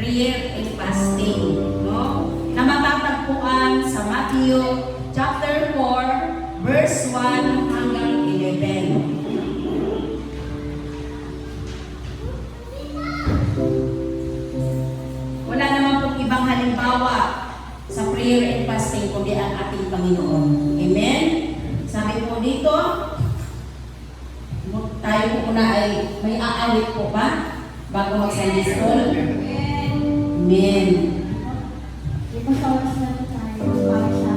prayer and fasting, no? Na matatagpuan sa Matthew chapter 4, verse 1 hanggang 11. Wala naman pong ibang halimbawa sa prayer and fasting kundi ang ating Panginoon. Amen? Sabi po dito, tayo po muna ay may aawit po ba bago mag-Sunday school? Amen. Ipag-awas na tayo para sa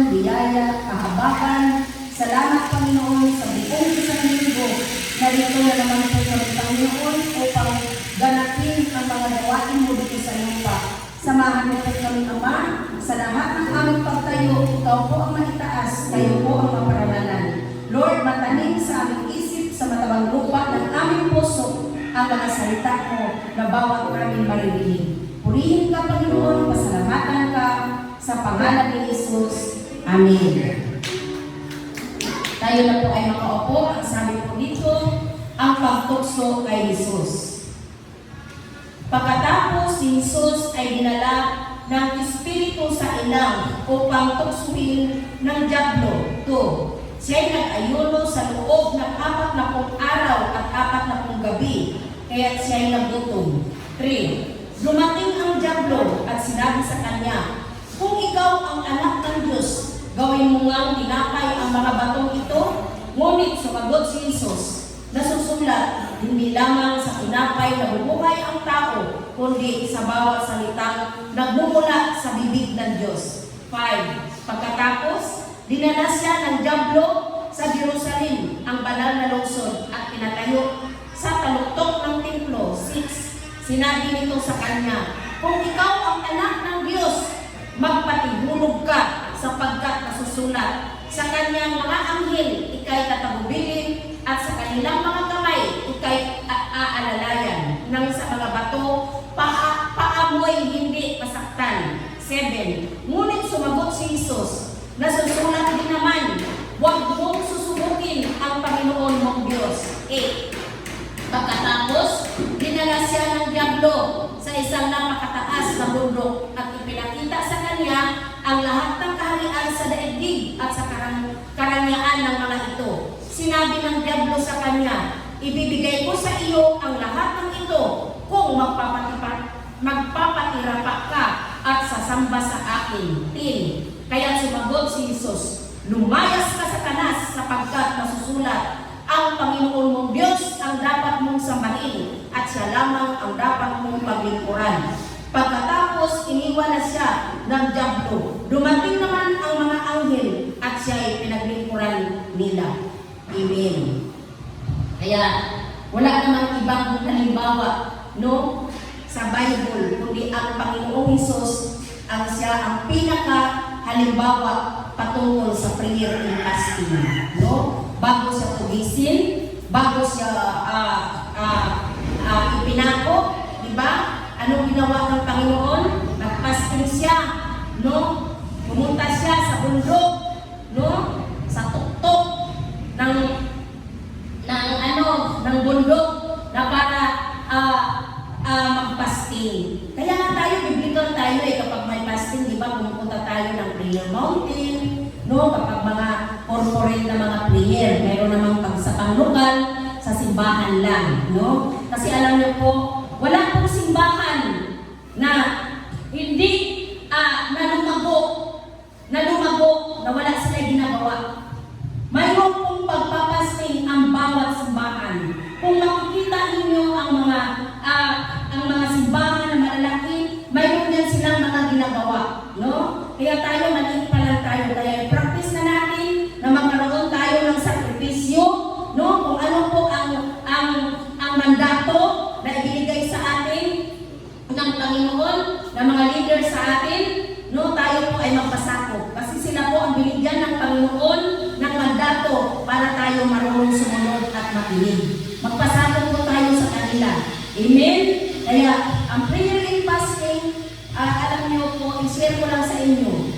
biyaya, kahabagan. Salamat, Panginoon, sa buong isang linggo. Narito na naman po kami, Panginoon, upang ganapin ang mga gawain mo dito sa lupa. Samahan mo po kami, Ama, sa lahat ng aming pagtayo. Ikaw po ang maitaas, kayo po ang maparalanan. Lord, matanim sa aming isip, sa matabang lupa ng aming puso, ang mga salita mo na bawat aming maririnig. Purihin ka, Panginoon, pasalamatan ka sa pangalan ni Jesus. Amen. Tayo na po ay makaupo. Ang sabi po dito, ang pagtukso kay Jesus. si Jesus ay dinala ng Espiritu sa ilang upang tuksuin ng dyablo. 2. Siya'y nag-ayuno sa loob ng 40 araw at 40 gabi, kaya't siya'y nagutom. 3. Dumating ang dyablo at sinabi sa kanya, "Kung ikaw ang anak ng Diyos, gawin mo ngang tinapay ang mga batong ito." Ngunit sumagot si Jesus, "Nasusulat, hindi lamang sa tinapay nabubuhay ang tao, kundi sa bawat salitang nagmumula sa bibig ng Diyos." 5. Pagkatapos, dinala siya ng dyablo sa Jerusalem, ang banal na lungsod, at pinatayo sa taluktok ng templo. 6. Sinabi nito sa kanya, "Kung ikaw ang anak ng Diyos, magpatihulog ka, sapagkat nasusulat, sa kanyang mga anghel ikay tatagubilin, at sa kanilang mga kamay ikay aalalayan, nang sa mga bato paamoy hindi masaktan." 7. Ngunit sumagot si Jesus, "Nasusulat din naman, huwag mong susubukin ang Panginoon mong Diyos." 8. Pagkatapos, dinala siya ng dyablo sa isang napakataas na bundok at ipinakita sa kanya ang lahat ng kaharian sa daigdig at sa karangyaan ng mga ito. Sinabi ng dyablo sa kanya, "Ibibigay ko sa iyo ang lahat ng ito kung magpapatirapak ka at sasamba sa akin." 10. Kaya sumagot si Jesus, "Lumayas ka, Satanas, sapagkat nasusulat, ang Panginoon mong Diyos ang dapat mong sambahin, at siya lamang ang dapat mong paglingkuran." Pagkatapos, iniwan na siya ng dyablo. Dumating naman ang mga anghel at siya ay pinaglingkuran nila. Amen. Kaya, wala namang ibang halimbawa, no, sa Bible, kundi ang Panginoong Hesus ang siya ang pinaka halimbawa patungkol sa prayer and fasting, no? Bago siya tugisin, bago siya ipinako, di ba? Anong ginawa ng Panginoon? Nag-fasting siya, no? Pumunta siya sa bundok, no? Sa tuktok ng bundok na para mag-fasting. Kaya nga tayo, biblical tayo kapag may fasting, di ba? Pumunta tayo ng prayer mountain, no? Kapag mga corporate na mga prayer, meron namang pagsapang lokal sa simbahan lang, no? Kasi alam niyo po, wala pong simbahan na hindi na lumago na wala sila ginagawa. Mayroon pong pagpapasting ang bawat simbahan. Kung makikita ninyo ang mga simbahan na malalaki, mayroon yan silang mga ginagawa, no? Kaya tayo, maliit pa lang tayo. Kaya practice na natin na magkaroon tayo ng sakripisyo, no? Kung ano po ang mandato na ibinigay sa atin ng Panginoon, ng mga leader sa atin, no? Tayo po ay magpasakop. Kasi sila po ang binigyan ng Panginoon ng mandato para tayo marunong sumunod at makinig. Magpasakop po tayo sa kanila. Amen? Kaya, ang prayer and fasting, alam niyo po, i-share ko lang sa inyo.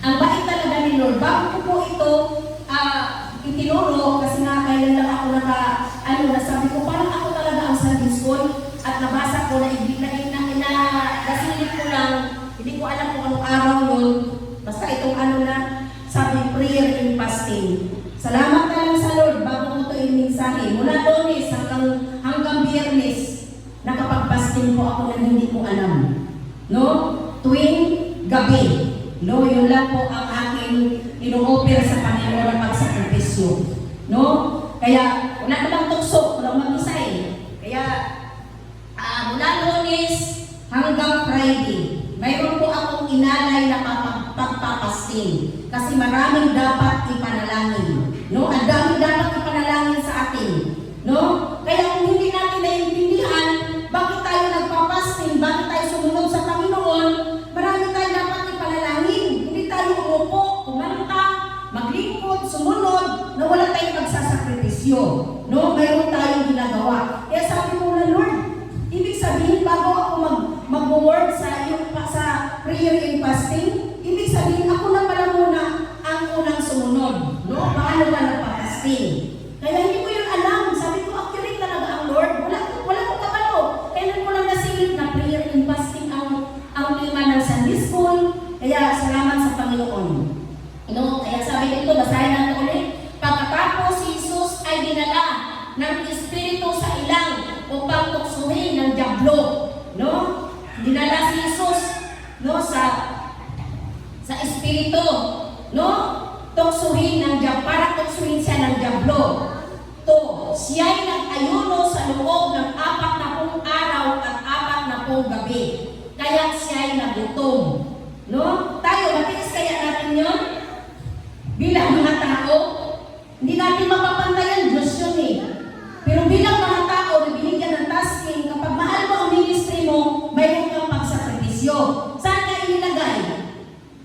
Ang bait talaga ni Lord. Bago ko po ito itinuro, kasi nga kailan lang ako nasabi ko, parang ako talaga ang Sunday school, at nabasa ko na nasilip ko lang, hindi ko alam kung anong araw yun, basta itong sabi, prayer and fasting. Salamat ka lang sa Lord, bago ko ito i-mensahe. Mula Lunes hanggang Biyernes, nakapag-fasting po ako na hindi ko alam. No? Tuwing gabi. No? Yun lang po ang aking ino-offer sa Panginoon ng pagsakripisyo. No? Kaya, wala namang tukso, walang mag-isa eh. Kaya, mula Lunes hanggang Friday, mayroon po akong inalay na pagpapasting. Kasi maraming dapat ipanalangin. No? Ang dami dapat ipanalangin sa atin. No? Kaya kung hindi natin naiintindihan, bakit tayo nagpapasting, bakit tayo sumunod sa Panginoon, marami tayo dapat ipanalangin. Hindi tayo umupo, kumanta, maglingkod, sumunod, na wala tayong magsasakripisyo. No? Mayroon tayong ginagawa. Kaya sabi ko na, Lord, ibig sabihin, bago ako mag-word sa prayer and fasting, ibig sabihin, ako na pala muna ang unang sumunod. No? Paano ba nagpapasting? Kaya hindi ko yun alam. Sabi ko, accurate talaga ang Lord. Wala ko kabalo. Kailan ko lang nasilip na prayer kang tuksuhin ng dyablo, no? Dinala si Jesus, no, sa espiritu, no? Tuksuhin ng dyablo, para tuksuhin siya ng dyablo. Siya'y nag-ayuno sa loob ng 40 araw at 40 gabi. Kaya siya'y nagutom. No? Tayo, matiis kaya natin yun? Bilang mga tao, hindi natin mapapantayan, Diyos yun eh. Pero bilang mga tao na binigyan ng tasking, kapag mahal mo ang ministry mo, mayroon kang pagsakripisyo. Saan ka inilagay?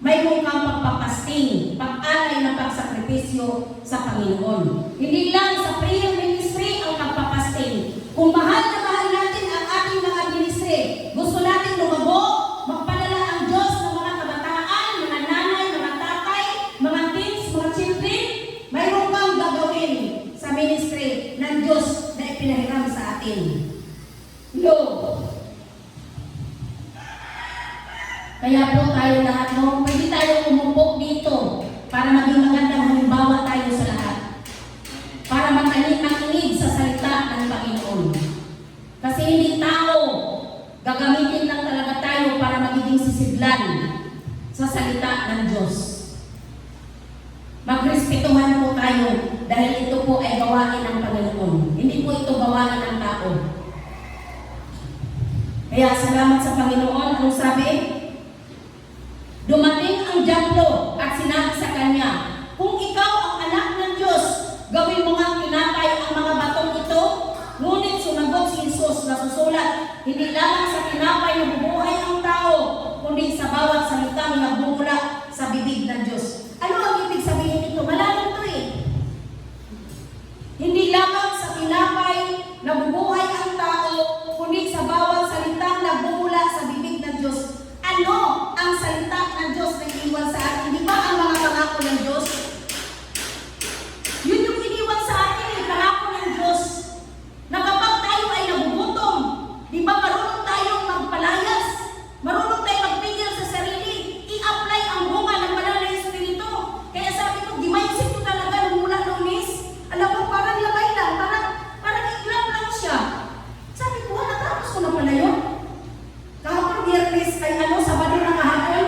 Mayroon kang pagpapasting, pag-alay ng pagsakripisyo sa Panginoon. Hindi lang sa prayer ministry ang pagpapasting. Kung mahal na mahal natin ang ating mga ministry, gusto natin lumabo, magpadala ang Diyos ng mga kabataan, mga nanay, mga tatay, mga teens, mga children, mayroon kang gagawin sa ministry ng Diyos na ipinahiram sa atin. Kaya po tayo lahat, no, pwede tayo umupo dito para maging magandang halimbawa tayo sa lahat. Para makinig sa salita ng Panginoon. Kasi hindi tao, gagamitin lang talaga tayo para magiging sisidlan sa salita ng Diyos. Magrespetuhan po tayo dahil ito po ay gawain ng Panginoon. Hindi po ito gawain ng tao. Kaya salamat sa Panginoon. Anong sabi? Dumating ang dyablo at sinabi sa kanya, kung ikaw ang anak ng Diyos, gawin mo nga tinapay ang mga batong ito. Ngunit sumagot si Jesus na susulat, hindi lamang sa tinapay na bubuhay ang tao, kundi sa bawat salitang nagbumula sa bibig ng Diyos. Ano ang ibig sabihin nito? Malalim ito eh. Hindi lamang sa tinapay na bubuhay ang tao, kundi sa bawat salitang nagbumula sa bibig ng Diyos. Ano ang salita ng Diyos na iniwan sa atin? Di ba ang mga pangako ng Diyos? Yun yung iniwan sa atin, yung pangako ng Diyos. Na kapag tayo ay nagugutom, di ba marunong tayong magpalayas? Marunong tayong magpigil sa sarili? I-apply ang bunga ng banal na Espiritu. Kaya sabi ko, di maisip ko talaga nung mula Lunes. Alam mo, parang labay lang, parang iglap lang siya. Sabi ko, natapos ko na pala yun. Kahapon Biyernes ay Sabado na kahapon.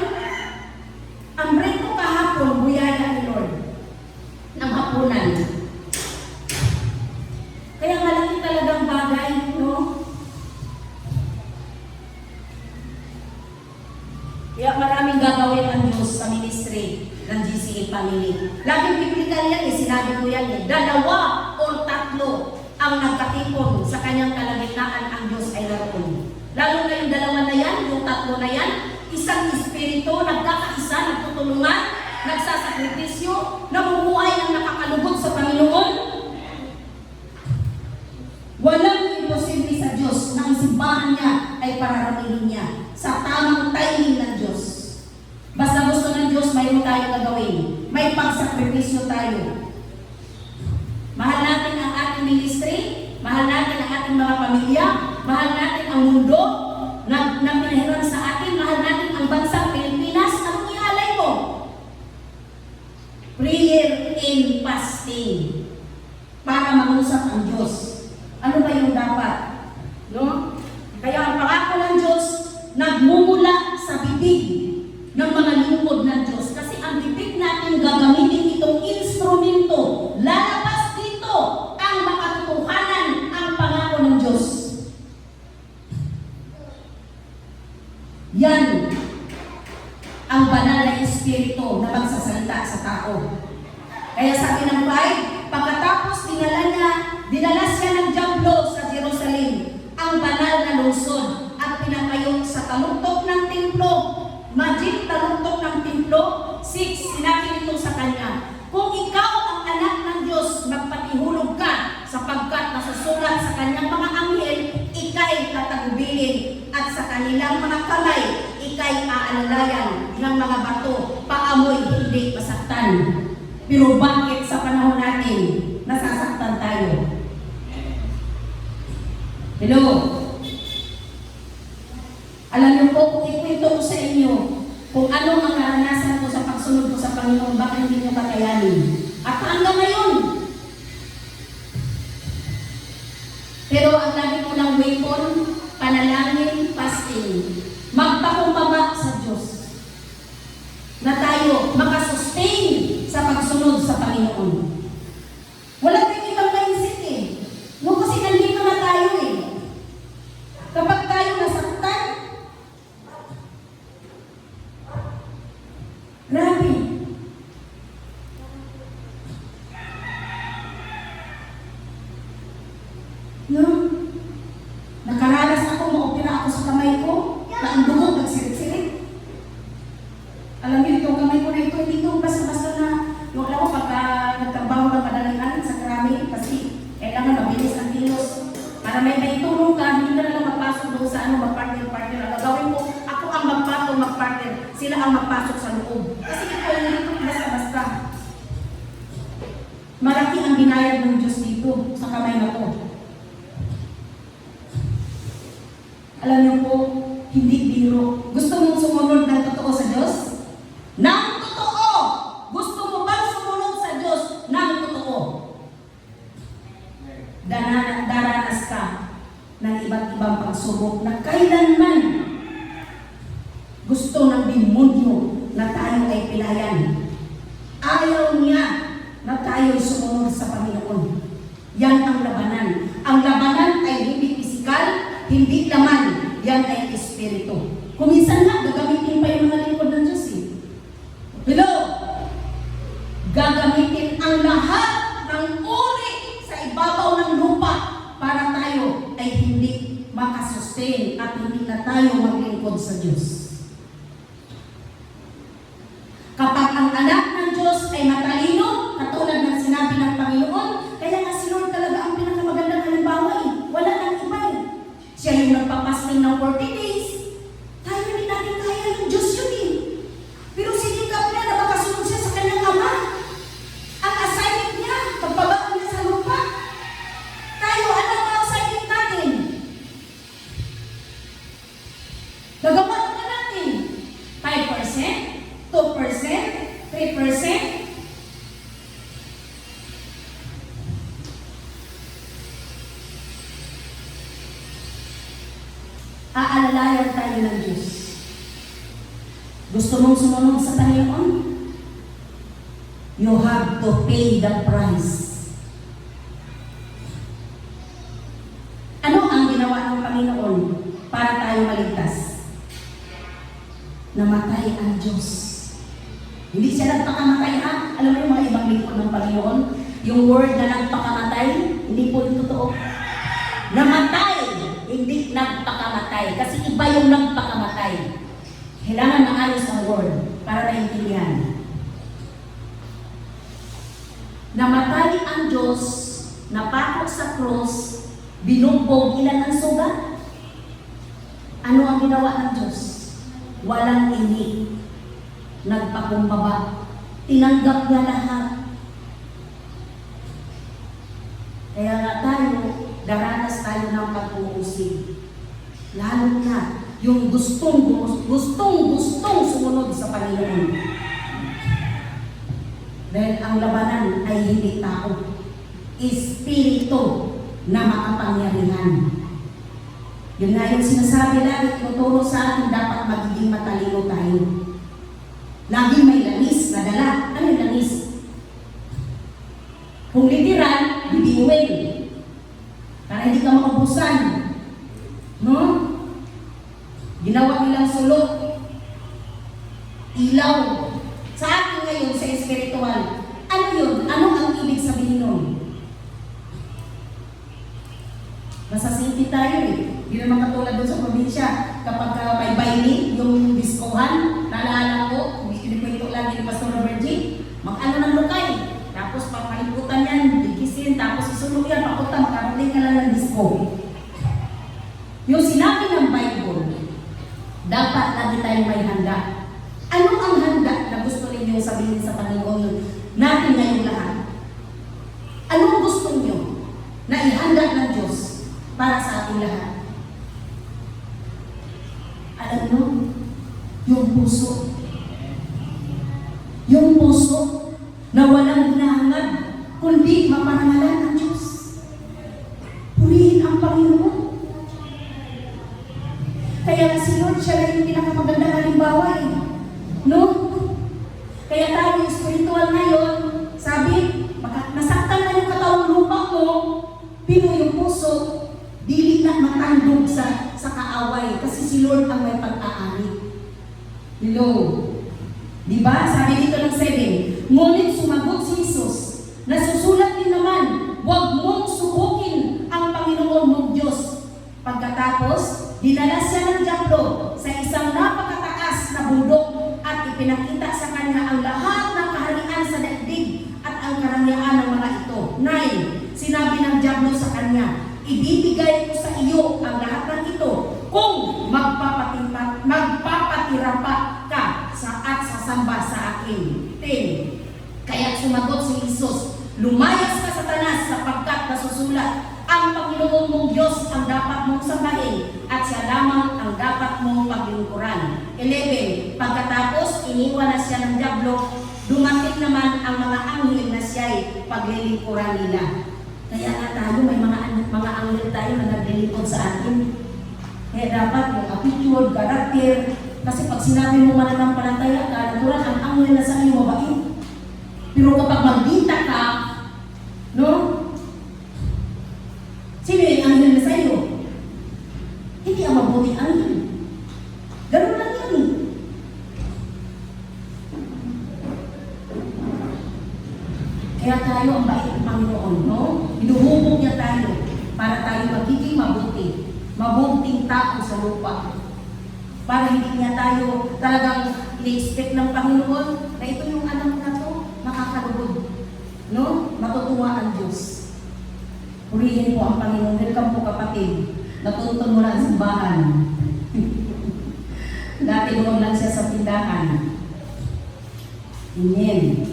Ang break ko kahapon, buyaya ni Lord. Ng hapunan. Kaya malaki talagang bagay, no? Kaya maraming gagawin ang Diyos sa ministry ng GCA Family. Laging biblical yan eh, sinabi ko yan eh. 2 o 3 ang nagkatipon sa kanyang kalagitnaan, ang Diyos ay naroon. Lalo na yung 2 na yan, yung 3 na yan, isang espiritu, nagkakaisa, nagtutulungan, nagsasakripisyo, namumuhay ng nakakalugod sa Panginoon. Walang imposible sa Diyos na ang simbahan niya ay pararamihin niya sa tamang timing ng Diyos. Basta gusto ng Diyos, mayroon tayong gagawin. May pagsakripisyo tayo. Mahal natin ang ating ministry, mahal natin ang ating mga pamilya, mahal natin ang mundo na pinahiram sa atin, mahal natin ang bansang Pilipinas. Anong ialay mo? Prayer and fasting para mangusap ang Diyos. Ano ba yung dapat? No? Kaya ang pangako ng Diyos nagmumula sa bibig ng mga lingkod ng Diyos. Kasi ang bibig natin gagamitin itong instrumento. Lalabas dito ang makatotohanan ang pangako ng Diyos. Yan ang banal na espiritu na magsasalita sa tao. Kaya sabi ng 5, pagkatapos dinala siya ng dyablo sa Jerusalem, ang banal na lungsod, at pinakayo sa taluktok ng templo. Imagine, taluktok ng templo. 6, sinabi nito sa kanya, kung ikaw ang anak ng Diyos, magpatihulog ka, sapagkat nasusulat sa kanyang mga anghel, ika'y tatagubilin, at sa kanilang mga kamay, ika'y aalalayan ng mga bato, paamoy hindi masaktan. Pero bakit sa panahon natin, nasasaktan tayo? Hello? Alam niyo po, kung ikwento ko sa inyo, kung ano ang naranasan ko sa pagsunod ko sa Panginoon, baka hindi niyo kakayanin. At hanggang ngayon, Pero ang lagi ko lang weapon, panalangin, fasting. Magpakumbaba sa Diyos na tayo makasustain sa pagsunod sa Panginoon. Wala tayong ibang mindset eh. No, kasi nandito na tayo eh. Kapag tayo nasaktan, grabe. No? Nakaranas ako, maopera ako sa kamay ko, na ang dugo, nagsirit-sirit. Alam niyo, itong kamay ko na ito, hindi ito basta-basta na, yung alam ko, pagka nagtrabaho ng madaling anin sa karami, kasi kailangan mabilis ang kilos. Para may tulong ka, hindi ka na lang magpasok doon sa mag-partner. Ang gagawin ko, ako ang magpatong mag-partner, sila ang magpasok sa loob. Kasi ito, hindi ito basta-basta. Malaki ang binayad ng Diyos dito, sa kamay na to. Alam niyo po, hindi biro. Gusto mong sumunod ng totoo sa Diyos? Nang totoo! Gusto mo bang sumunod sa Diyos ng totoo? Daranas ka ng iba't ibang pagsubok na kailanman gusto ng demonyo na tayo ay pilayan. Ayaw niya na tayo sumunod sa Panginoon. Yan ang labanan. Ang labanan ay hindi pisikal, hindi laman, yan ay espiritu. Kuminsan nga, gagamitin pa yung mga lingkod ng Diyos eh. Hello? Gagamitin ang lahat ng uri sa ibabaw ng lupa para tayo ay hindi makasustain at hindi na tayo maglingkod sa Diyos. Kapag ang anak ng Diyos ay matalino, katulad ng sinabi ng Panginoon, kaya nga si Lord talaga ang pinakamagandang halimbawa eh. Wala nang iba eh. Siya yung nagpapasting ng 40 days. Tayo hindi natin kaya ng Diyos yun eh. Pero sinikap niya na makasunod siya sa kanyang ama. Ang assignment niya, pagbabago niya sa lupa. Tayo, ano ang assignment natin? Gagawa na natin. 5%, 2%, 3%. Aalalayan tayo ng Diyos. Gusto mong sumunod sa Panginoon? You have to pay the price. Ano ang ginawa ng Panginoon para tayo maligtas? Namatay ang Diyos. Hindi siya nagpakamatay ha? Alam mo yung mga ibang lingkod ng Panginoon? Yung word na nagpakamatay, hindi po ito totoo. Namatay, hindi nagpakamatay. Kasi iba yung nagpakamatay. Kailangan maayos ang word para maintindihan. Namatay ang Diyos, napako sa cross, binugbog ilan ang sugat. Ano ang ginawa ng Diyos? Walang ini. Nagpakumbaba. Tinanggap niya lahat. Kaya nga tayo, daranas tayo ng pag-uusig. Lalo na yung gustong sumunod sa Panginoon. Dahil ang labanan ay hindi tao. Espiritu na makapangyarihan. Yun nga yung sinasabi lagi, tinuturo sa atin, dapat magiging matalino tayo. Laging may langis na dala. Ano yung langis? Kung literal, bibiuin. Para hindi ka maubusan. No? Ginawa nilang sulok. Ilaw. Sa atin ngayon, sa espiritual, ano yun? Ano ang ibig sabihin nun? Masasiti tayo eh. Hindi naman katulad doon sa probinsya. Kapag may baini, yung diskohan, naalala ko, kinikwento lagi ni Pastor Robergie, mag-ano ng lukay. Tapos papaliputan yan, bigisin, tapos isulog yan, papunta, makarating ka lang ng disco. Yung sinabi ng Bible, dapat lagi tayong may handa. Ano ang handa na gusto ninyong sabihin sa Panginoon natin ngayong lahat? Anong gusto niyo na ihanda ng Diyos para sa ating lahat? Alam niyo, yung puso. Yung puso na walang hinahangad, kundi maparangalan ng Diyos. Purihin ang Panginoon. Kaya nga si Lord, siya lang yung pinakamagandang halimbawa eh. No? Kaya tayo spiritual ngayon, sabi, nasaktan na yung katawang lupa mo, pino yung puso, dili na matandog sa kaaway kasi si Lord ang may pag-aari. Hello? Diba? Sabi dito ng 7, ngunit sumagot si Jesus, nasusulat din naman, huwag mong subukin ang Panginoon mong Diyos. Pagkatapos, dinala siya ng diablo sa isang napakataas na bundok at ipinakita sa kanya ang lahat ng kaharian sa daigdig at ang karangyaan ng mga ito. 9. Sinabi ng diablo sa kanya, ibibigay ko sa iyo ang lahat ng ito kung magpapatira pa ka at sasamba sa akin. 10. Kaya sumagot si Jesus, lumayas ka Satanas sapagkat nasusulat, ang Panginoon mong Diyos ang dapat mong sambahin at siya lamang ang dapat mong paglingkuran. 11. Pagkatapos, iniwan na siya ng diablo, dumating naman ang mga anghel na siya'y paglilingkuran nila. Kaya nga tayo, may mga anghel tayo na naglilingkod sa atin. Kaya dapat yung attitude, character, kasi pag sinabi mo mananampalataya ka, natural ang anghel na sa iyo mabait. Pero kapag magdita ka, no? Sino yung anghel na sa iyo? Hindi ang mabuting anghel. Ganun lang yan eh. Kaya tayo ang bait ng Panginoon, no? Hinuhubog niya tayo para tayo magiging mabuti. Mabuting tao sa lupa. Para hindi niya tayo talagang i-expect ng Panginoon na ito yung anak na to, makakalugod. No? Matutuwa ang Diyos. Purihin po ang Panginoon. Welcome po kapatid. Natuntun mo na ang simbahan. Dati doon lang siya sa tindahan. Amen.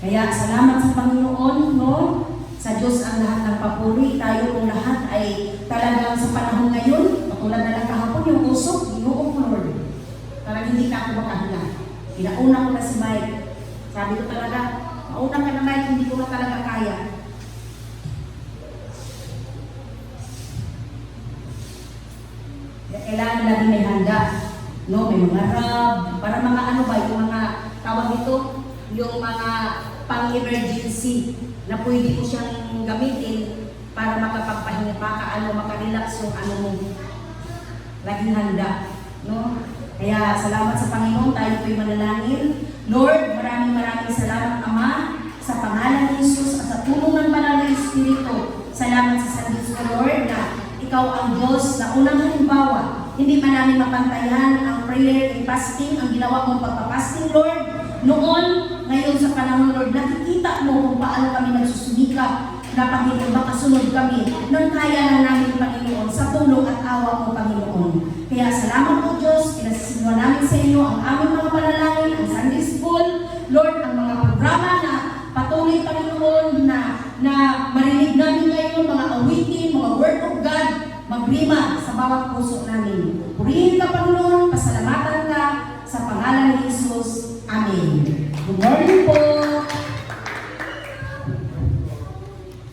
Kaya salamat sa Panginoon, no? Sa Diyos ang lahat ng papuri. Tayo kung lahat ay talagang sa panahon ngayon, katulad na lang kahapon yung usok, Ginoo ko Lord. Parang hindi ka ako makahinga. Pinauna ko na si Mike. Sabi ko talaga, mauna ka na Mike, hindi ko na talaga kaya. Kailangan lagi may handa. No, may mga rab, para mga ano ba, yung mga tawag ito, yung mga pang-emergency na pwede ko siyang gamitin para makapagpahinga pa, makarelax yung ano mo. Laging handa. No? Kaya salamat sa Panginoon, tayo po'y manalangin. Lord, maraming salamat Ama, sa pangalan ni Jesus at sa tulong ng Banal na Espiritu. Salamat sa San Cristo, Lord, na Ikaw ang Diyos na unang halimbawa. Hindi man namin mapantayan ang prayer and fasting, ang ginawa mong pagpapasting, Lord. Noon, ngayon sa panahon, Lord, nakikita mo kung paano kami nagsusumikap na Panginoon, makasunod kami nang kaya lang namin, Panginoon, sa tulong at awa mo, Panginoon. Kaya salamat po, Diyos, pinasisimula namin sa iyo ang aming mga panalangin, ang Sunday School, Lord, ang mga programa na patuloy, Panginoon, na marinig namin ngayon, mga awitin, mga word of God, magrima sa bawat puso namin. Purihin ka, Panginoon, pasalamatan ka sa pangalan ni Jesus. Amen. Good morning.